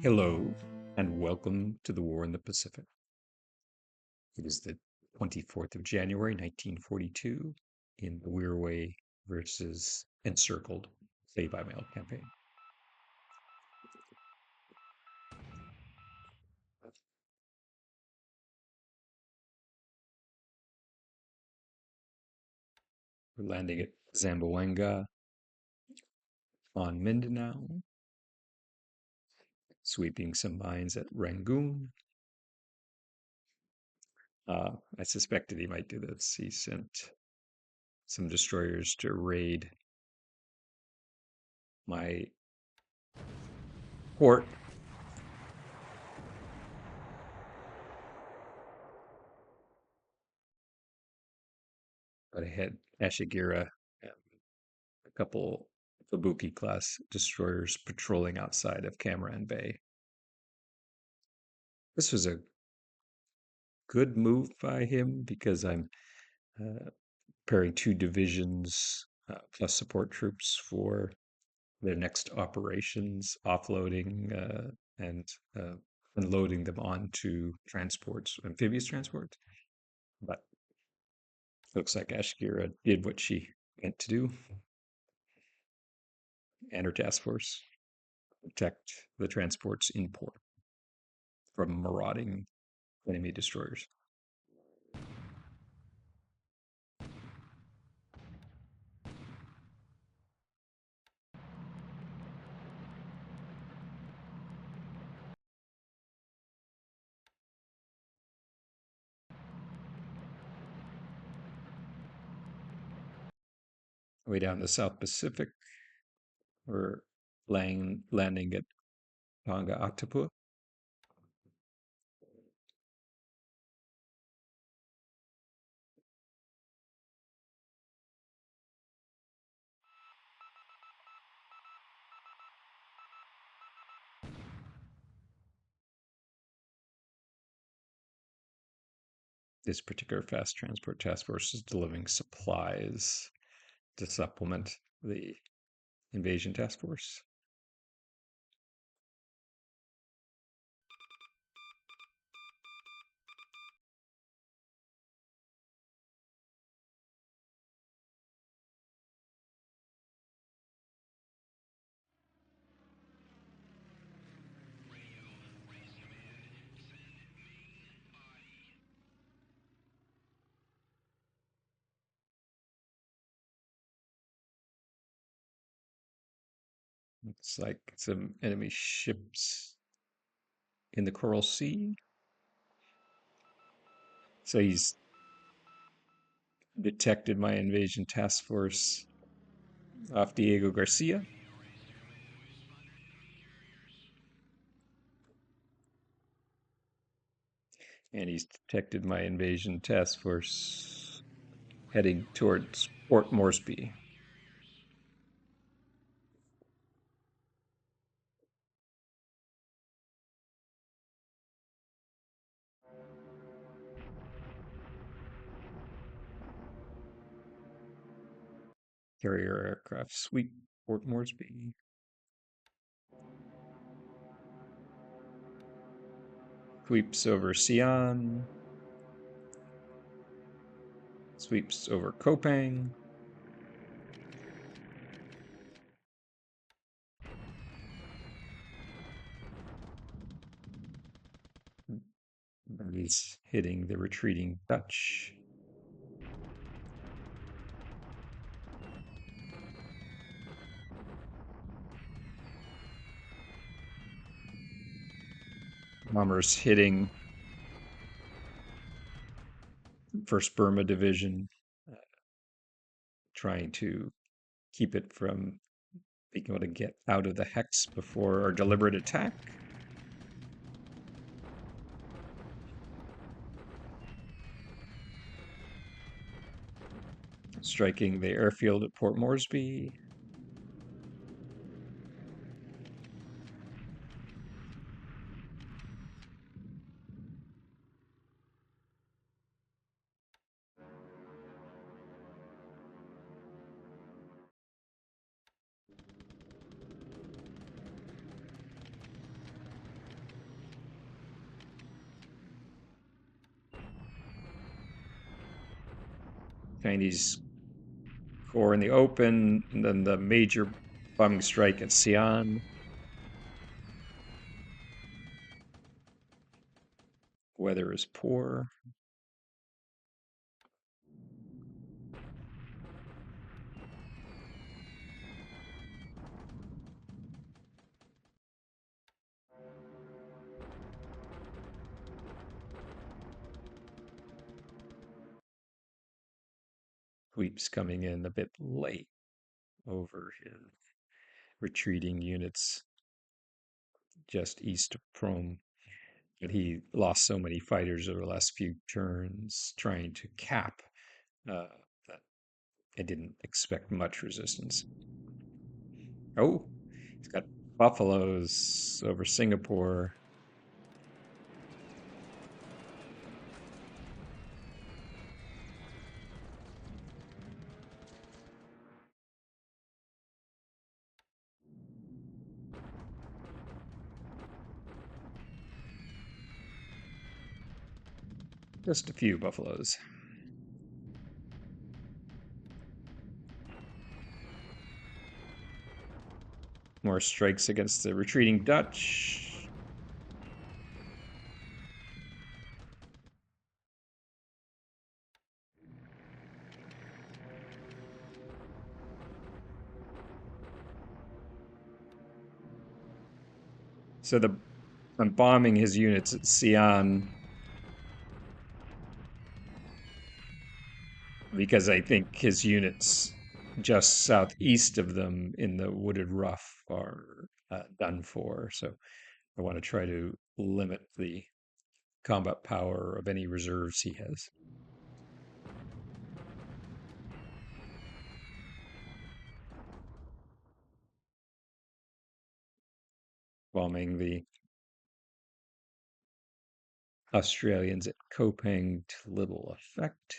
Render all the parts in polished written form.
Hello, and welcome to the War in the Pacific. It is the 24th of January, 1942, in the Wirraway versus Encircled play-by-mail campaign. We're landing at Zamboanga on Mindanao, sweeping some mines at Rangoon. I suspected he might do this. He sent some destroyers to raid my port. But I had Ashigira, a couple Fubuki class destroyers patrolling outside of Camaran Bay. This was a good move by him because I'm preparing two divisions plus support troops for their next operations, offloading and unloading them onto transports, amphibious transports. But looks like Ashgira did what she meant to do, and her task force protect the transports in port from marauding enemy destroyers. Way down the South Pacific, we're landing at Tonga Octopus. This particular fast transport task force is delivering supplies to supplement the invasion task force. Looks like some enemy ships in the Coral Sea. So he's detected my invasion task force off Diego Garcia. And he's detected my invasion task force heading towards Port Moresby. Carrier aircraft sweep Port Moresby. Sweeps over Xi'an. Sweeps over Kopang. And he's hitting the retreating Dutch. Bombers hitting 1st Burma Division, trying to keep it from being able to get out of the hex before our deliberate attack. Striking the airfield at Port Moresby. Chinese corps in the open, and then the major bombing strike at Xi'an. Weather is poor. Sweeps coming in a bit late over his retreating units just east of Prome. But he lost so many fighters over the last few turns trying to cap that I didn't expect much resistance. Oh, he's got buffaloes over Singapore. Just a few buffaloes. More strikes against the retreating Dutch. So I'm bombing his units at Xi'an because I think his units just southeast of them in the wooded rough are done for. So I want to try to limit the combat power of any reserves he has. Bombing the Australians at Kopang to little effect.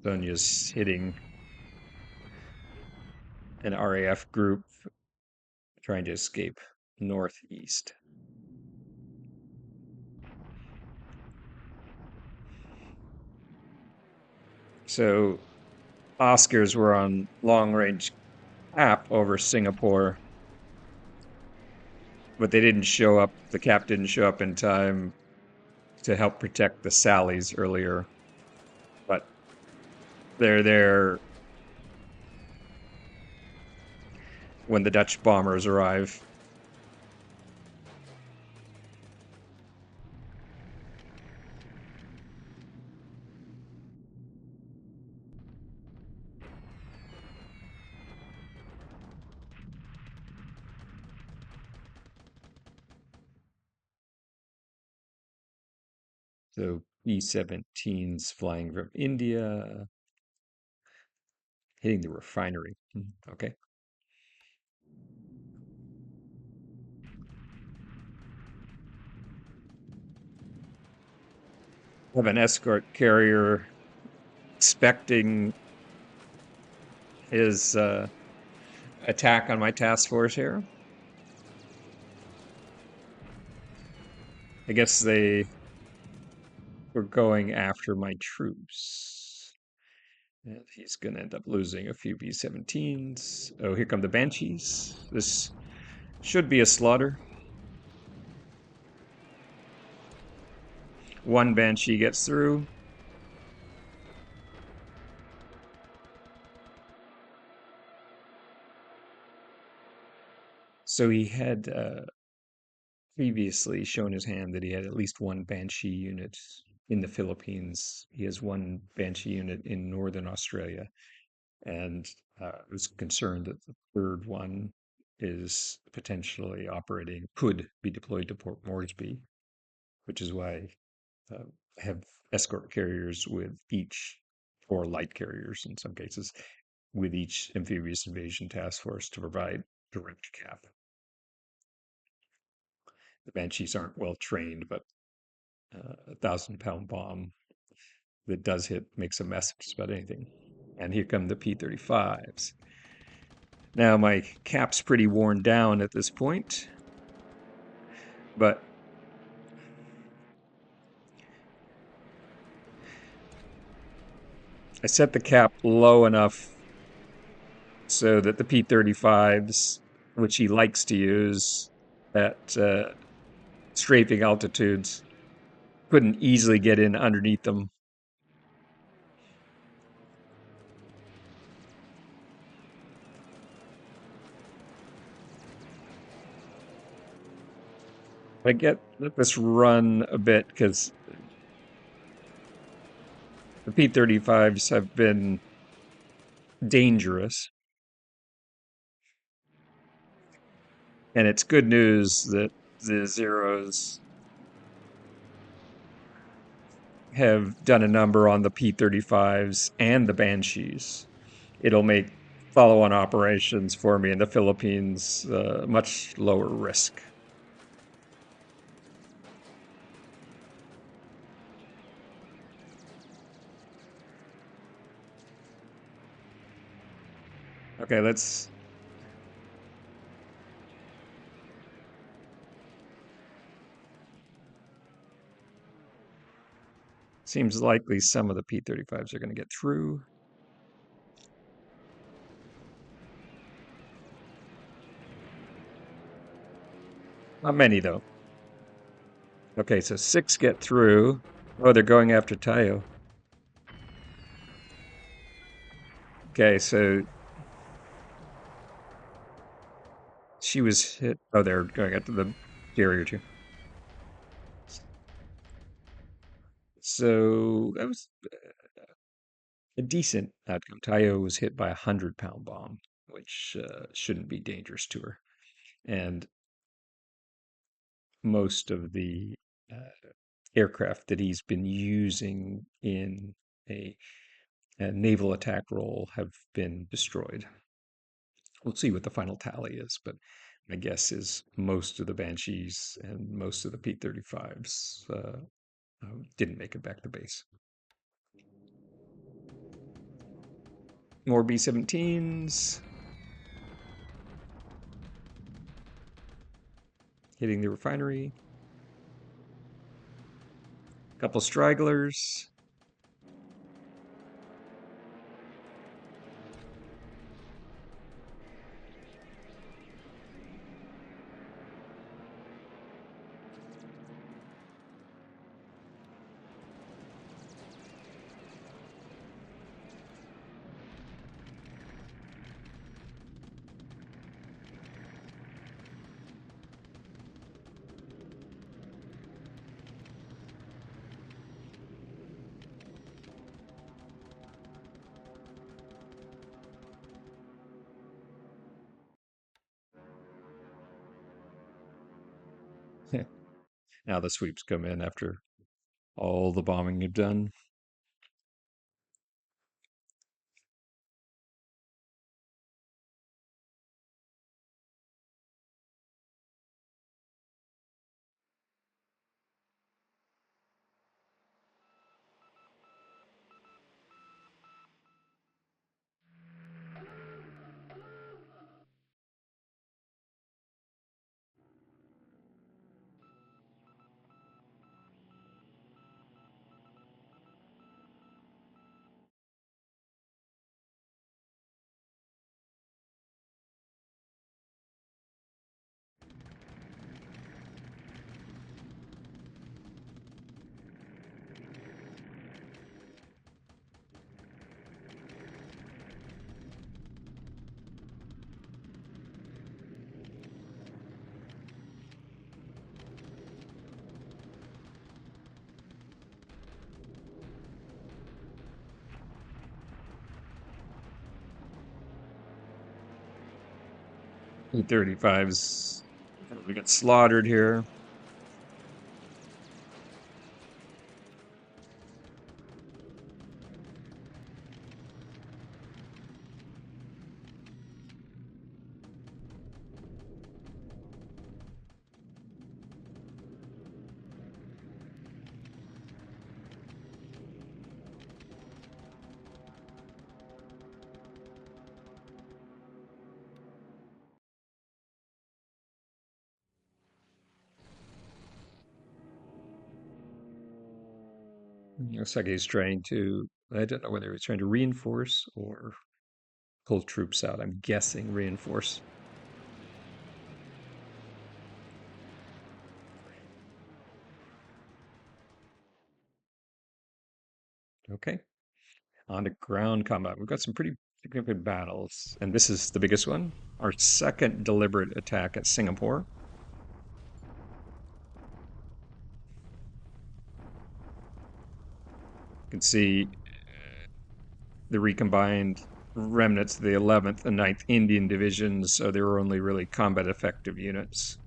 Sonia's hitting an RAF group trying to escape northeast. So Oscars were on long range cap over Singapore, but they didn't show up. The cap didn't show up in time to help protect the Sallies earlier. But they're there when the Dutch bombers arrive. So B-17s flying from India, hitting the refinery. Okay. Have an escort carrier expecting his attack on my task force here. I guess they were going after my troops. And he's going to end up losing a few B-17s. Oh, here come the Banshees. This should be a slaughter. One Banshee gets through. So he had previously shown his hand that he had at least one Banshee unit in the Philippines. He has one Banshee unit in Northern Australia. And was concerned that the third one is potentially operating, could be deployed to Port Moresby, which is why I have escort carriers with each, or light carriers in some cases, with each amphibious invasion task force to provide direct cap. The Banshees aren't well trained, but a 1,000-pound bomb that does hit makes a mess of just about anything. And here come the P-35s. Now my cap's pretty worn down at this point, but I set the cap low enough so that the P-35s, which he likes to use at strafing altitudes, couldn't easily get in underneath them. Let this run a bit because the P-35s have been dangerous, and it's good news that the Zeros have done a number on the P-35s and the Banshees. It'll make follow-on operations for me in the Philippines much lower risk. Okay, let's. Seems likely some of the P-35s are going to get through. Not many, though. Okay, so 6 get through. Oh, they're going after Tayo. Okay, so she was hit. Oh, they're going after the carrier too. So that was a decent outcome. Tayo was hit by a 100-pound bomb, which shouldn't be dangerous to her. And most of the aircraft that he's been using in a naval attack role have been destroyed. We'll see what the final tally is, but my guess is most of the Banshees and most of the P-35s didn't make it back to base. More B-17s hitting the refinery. A couple stragglers. Now the sweeps come in after all the bombing you've done. P-35s, we got slaughtered here. Looks like he's trying to, I don't know whether he's trying to reinforce or pull troops out. I'm guessing reinforce. Okay. On to ground combat. We've got some pretty significant battles, and this is the biggest one. Our second deliberate attack at Singapore. You can see the recombined remnants of the 11th and 9th Indian divisions, so they were only really combat effective units.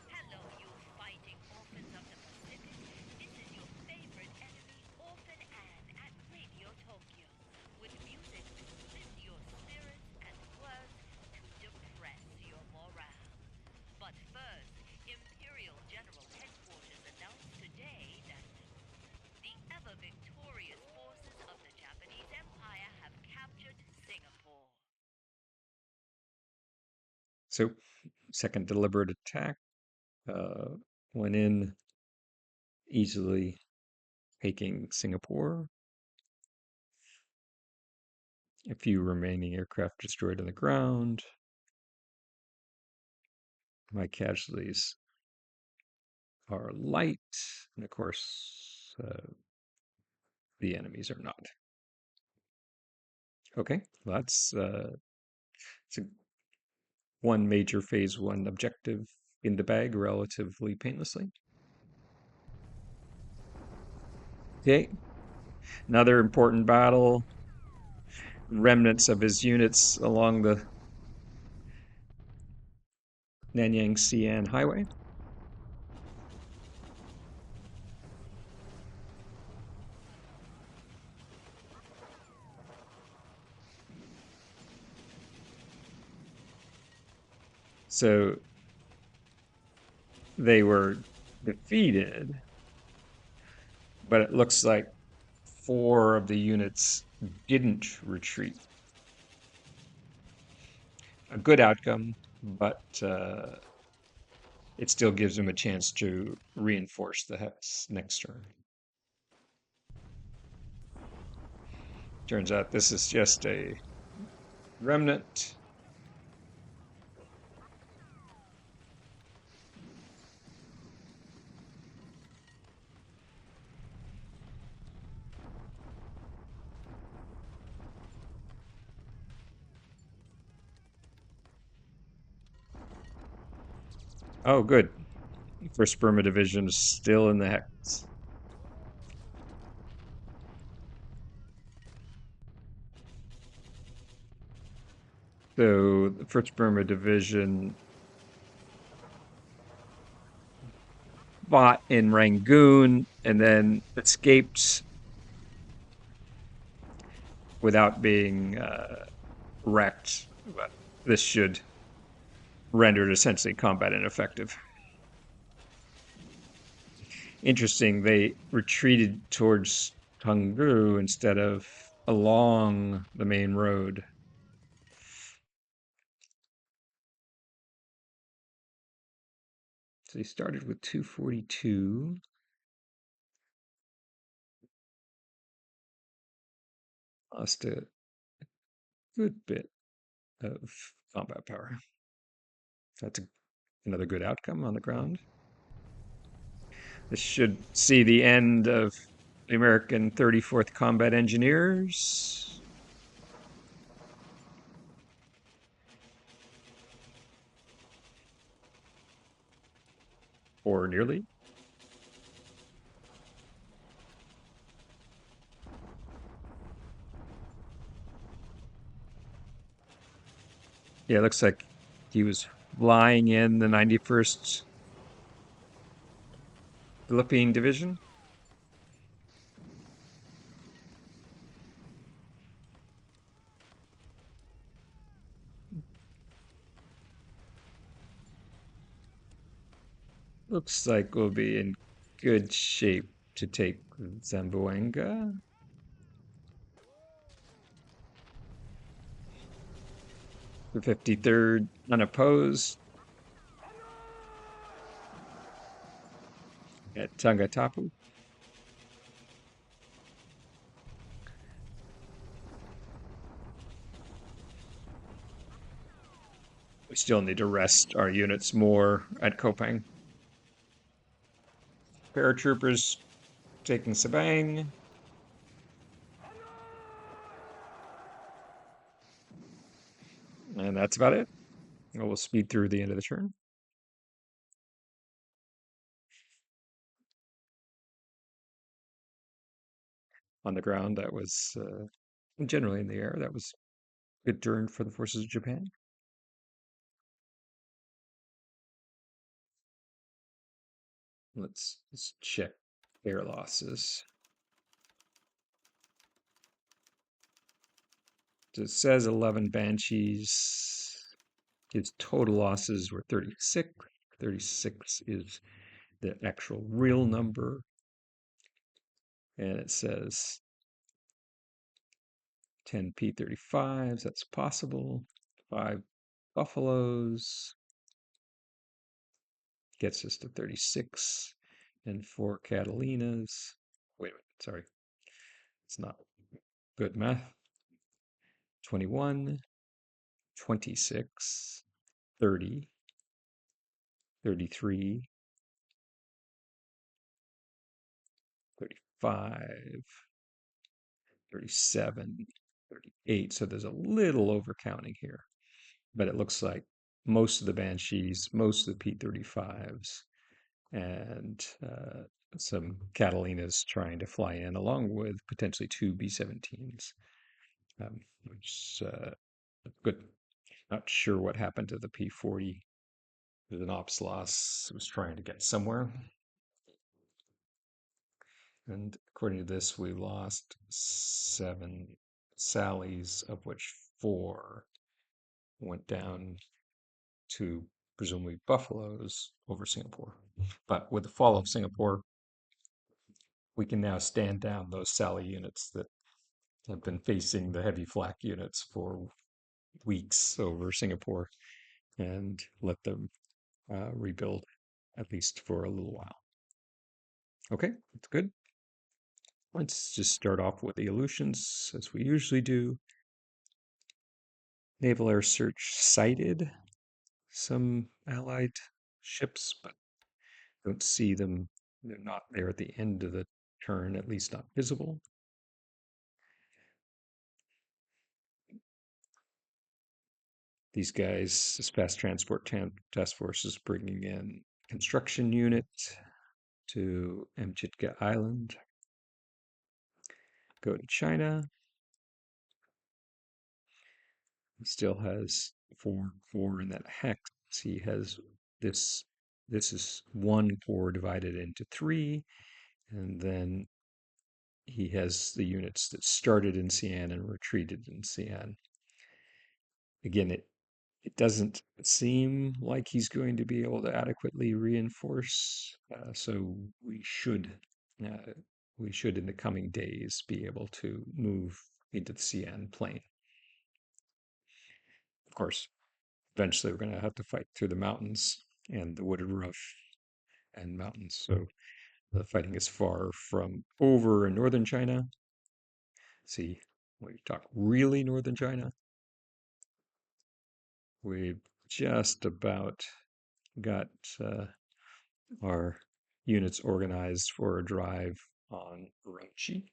Hello, you fighting orphans of the Pacific. This is your favorite enemy, Orphan Anne, at Radio Tokyo, with music to lift your spirits and words to depress your morale. But first, Imperial General Headquarters announced today that the ever-victorious forces of the Japanese Empire have captured Singapore. So, second deliberate attack went in easily, taking Singapore. A few remaining aircraft destroyed on the ground. My casualties are light, and of course, the enemies are not. Okay, well, that's one major phase one objective in the bag relatively painlessly. Okay, another important battle. Remnants of his units along the Nanyang Xi'an Highway. So they were defeated, but it looks like 4 of the units didn't retreat. A good outcome, but it still gives them a chance to reinforce the next turn. Turns out this is just a remnant. Oh, good. First Burma Division is still in the hex. So the First Burma Division fought in Rangoon and then escaped without being wrecked. But this should render it essentially combat ineffective. Interesting, they retreated towards Tungru instead of along the main road. So he started with 242. Lost a good bit of combat power. That's another good outcome on the ground. This should see the end of the American 34th Combat Engineers. Or nearly. Yeah, it looks like he was flying in the 91st Philippine Division. Looks like we'll be in good shape to take Zamboanga. The 53rd unopposed at Tangatapu. We still need to rest our units more at Kopang. Paratroopers taking Sabang. And that's about it. We'll speed through the end of the turn. On the ground, that was generally in the air. That was a good turn for the forces of Japan. Let's check air losses. So it says 11 Banshees. His total losses were 36. 36 is the actual real number. And it says 10 P-35s. That's possible. 5 Buffaloes gets us to 36. And 4 Catalinas. Wait a minute. Sorry. It's not good math. 21, 26, 30, 33, 35, 37, 38. So there's a little overcounting here, but it looks like most of the Banshees, most of the P-35s, and some Catalinas trying to fly in, along with potentially 2 B-17s, which good. Not sure what happened to the P-40. There's an ops loss. It was trying to get somewhere. And according to this, we lost 7 Sallies, of which 4 went down to presumably Buffaloes over Singapore. But with the fall of Singapore, we can now stand down those Sally units that have been facing the heavy flak units for weeks over Singapore and let them rebuild, at least for a little while. Okay, that's good. Let's just start off with the Aleutians, as we usually do. Naval Air Search sighted some Allied ships, but don't see them. They're not there at the end of the turn, at least not visible. These guys, this fast transport task force is bringing in construction unit to Amchitka Island. Go to China. He still has 4 in that hex. He has this. This is 1 corps divided into 3, and then he has the units that started in Xi'an and retreated in Xi'an. Again, it doesn't seem like he's going to be able to adequately reinforce, so uh, we should in the coming days be able to move into the Xi'an plain. Of course, eventually we're going to have to fight through the mountains and the wooded roof and mountains. So the fighting is far from over in northern China. See, when you talk really northern China, we've just about got our units organized for a drive on Renchi.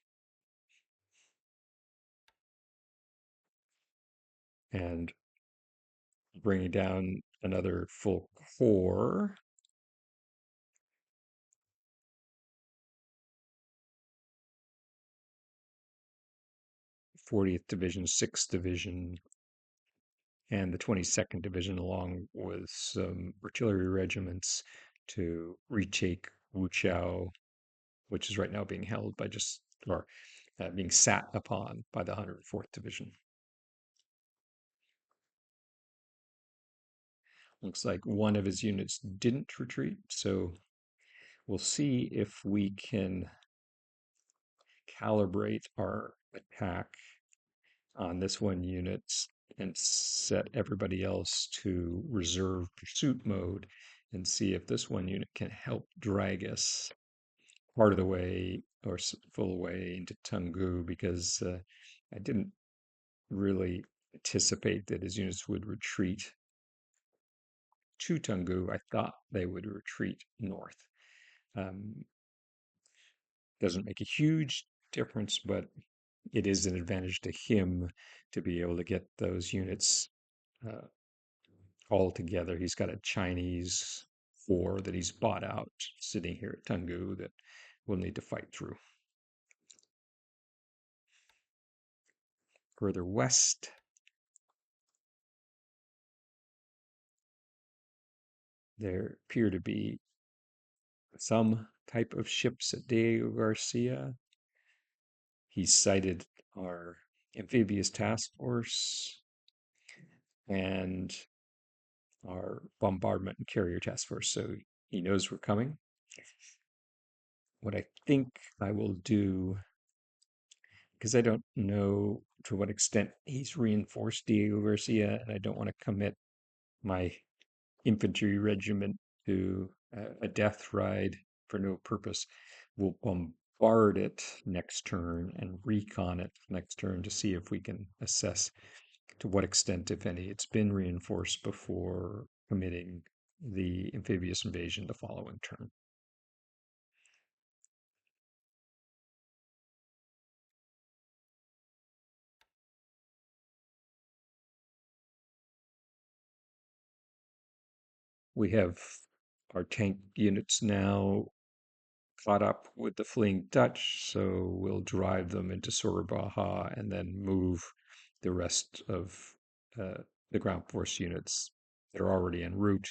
And bringing down another full corps. 40th Division, 6th Division, and the 22nd Division, along with some artillery regiments, to retake Wuchao, which is right now being held by being sat upon by the 104th Division. Looks like one of his units didn't retreat, so we'll see if we can calibrate our attack on this one unit and set everybody else to reserve pursuit mode and see if this one unit can help drag us part of the way or full way into Tungu because I didn't really anticipate that his units would retreat to Tungu. I thought they would retreat north. Um, doesn't make a huge difference, but it is an advantage to him to be able to get those units uh, all together. He's got a Chinese four that he's bought out sitting here at Tungu that we'll need to fight through. Further west, there appear to be some type of ships at Diego Garcia. He sighted our amphibious task force and our bombardment and carrier task force, so he knows we're coming. What I think I will do, because I don't know to what extent he's reinforced Diego Garcia, and I don't want to commit my infantry regiment to a death ride for no purpose. We'll bombard it next turn and recon it next turn to see if we can assess to what extent, if any, it's been reinforced before committing the amphibious invasion the following turn. We have our tank units now caught up with the fleeing Dutch, so we'll drive them into Surabaha and then move the rest of uh, the ground force units that are already en route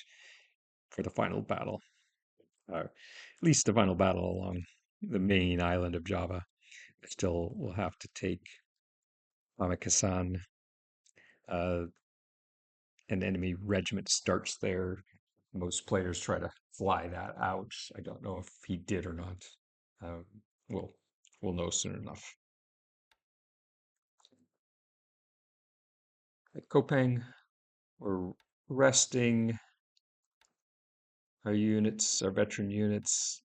for the final battle. At least the final battle along the main island of Java. Still, we'll have to take Pamekasan. Uh, an enemy regiment starts there. Most players try to fly that out. I don't know if he did or not. Um, we'll we'll know soon enough. At Kopang, we're resting our units, our veteran units,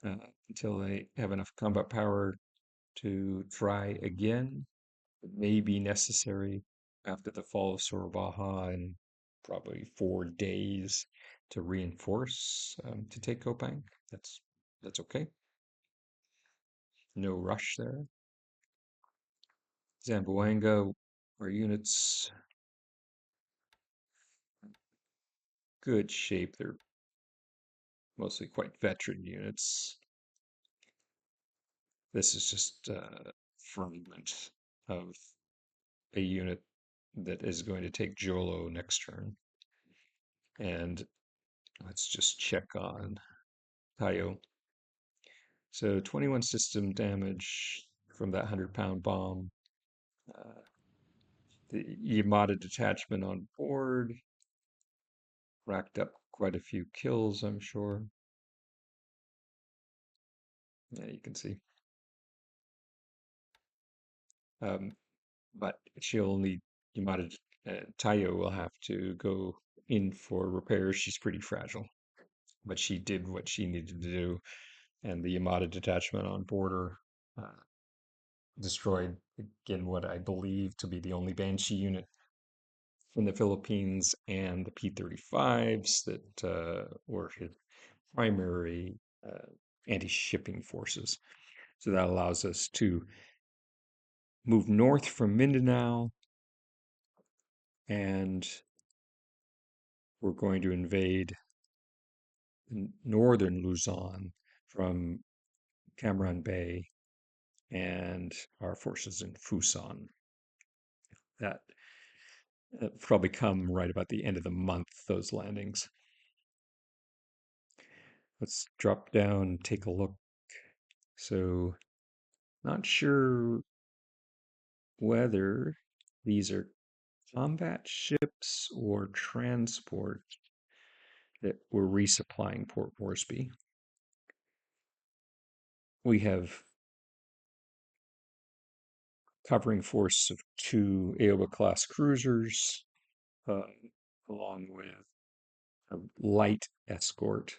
until they have enough combat power to try again. It may be necessary after the fall of Surabaha in probably 4 days to reinforce to take Kopang. That's okay. No rush there. Zamboanga, our units good shape. They're mostly quite veteran units. This is just a fragment of a unit that is going to take Jolo next turn. And let's just check on Tayo. So 21 system damage from that 100-pound bomb. Uh, the Yamada detachment on board racked up quite a few kills, I'm sure. Yeah, you can see. Um, but she'll need Yamada. Tayo will have to go in for repairs. She's pretty fragile, but she did what she needed to do, and the Yamada detachment on border destroyed again what I believe to be the only Banshee unit from the Philippines and the P-35s that were his primary anti-shipping forces. So that allows us to move north from Mindanao, and we're going to invade northern Luzon from Cameron Bay and our forces in Fuson. That probably come right about the end of the month, those landings. Let's drop down and take a look. So, not sure whether these are combat ships or transport that we're resupplying Port Moresby. We have covering force of two Iowa class cruisers, uh, along with a light escort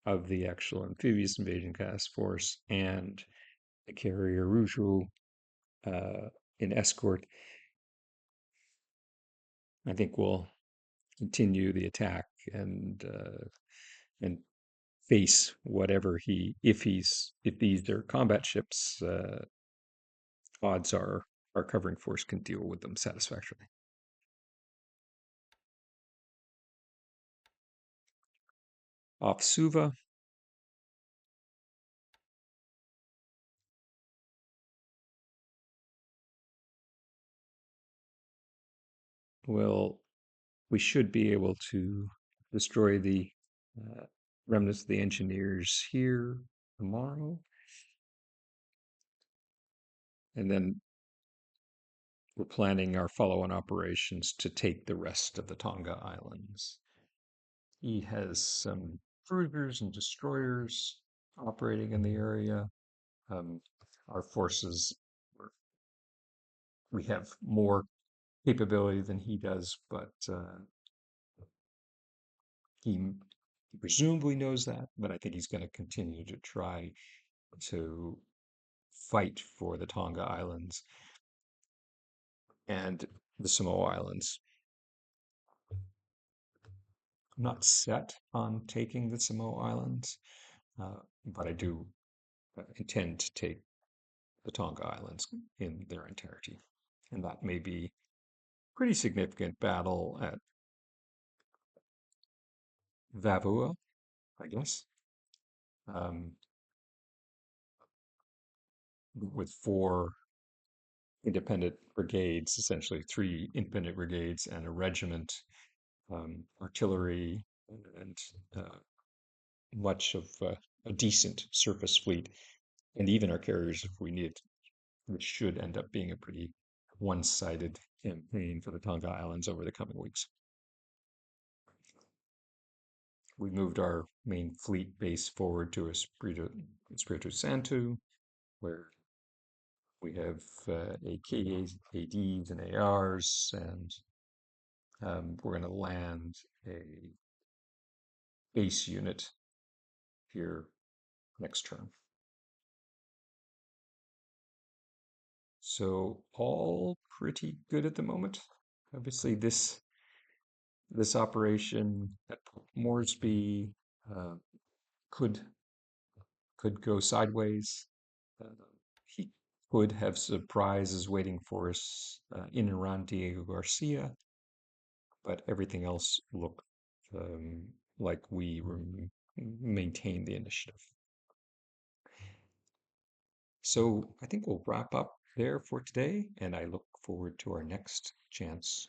of the actual amphibious invasion task force and the carrier Rougeau in escort. I think we'll continue the attack and face whatever if these are combat ships. Odds are our covering force can deal with them satisfactorily. Off Suva, will we should be able to destroy the uh, remnants of the engineers here tomorrow, and then we're planning our follow-on operations to take the rest of the Tonga Islands. He has some cruisers and destroyers operating in the area. Um, our forces, we have more capability than he does, but he presumably knows that. But I think he's going to continue to try to fight for the Tonga Islands and the Samoa Islands. I'm not set on taking the Samoa Islands, but I do intend to take the Tonga Islands in their entirety. And that may be a pretty significant battle at Vavua, I guess, um, with four independent brigades, essentially three independent brigades and a regiment, artillery, and much of a decent surface fleet, and even our carriers if we need it, which should end up being a pretty one-sided campaign for the Tonga Islands over the coming weeks. We moved our main fleet base forward to Espiritu Santo, where we have AKs, ADs, and ARs, and we're going to land a base unit here next term. So all pretty good at the moment. Obviously, this operation at Moresby uh, could could go sideways. Uh, he could have surprises waiting for us in and around Diego Garcia, but everything else looked like we maintained the initiative. So I think we'll wrap up there for today, and I look forward to our next chance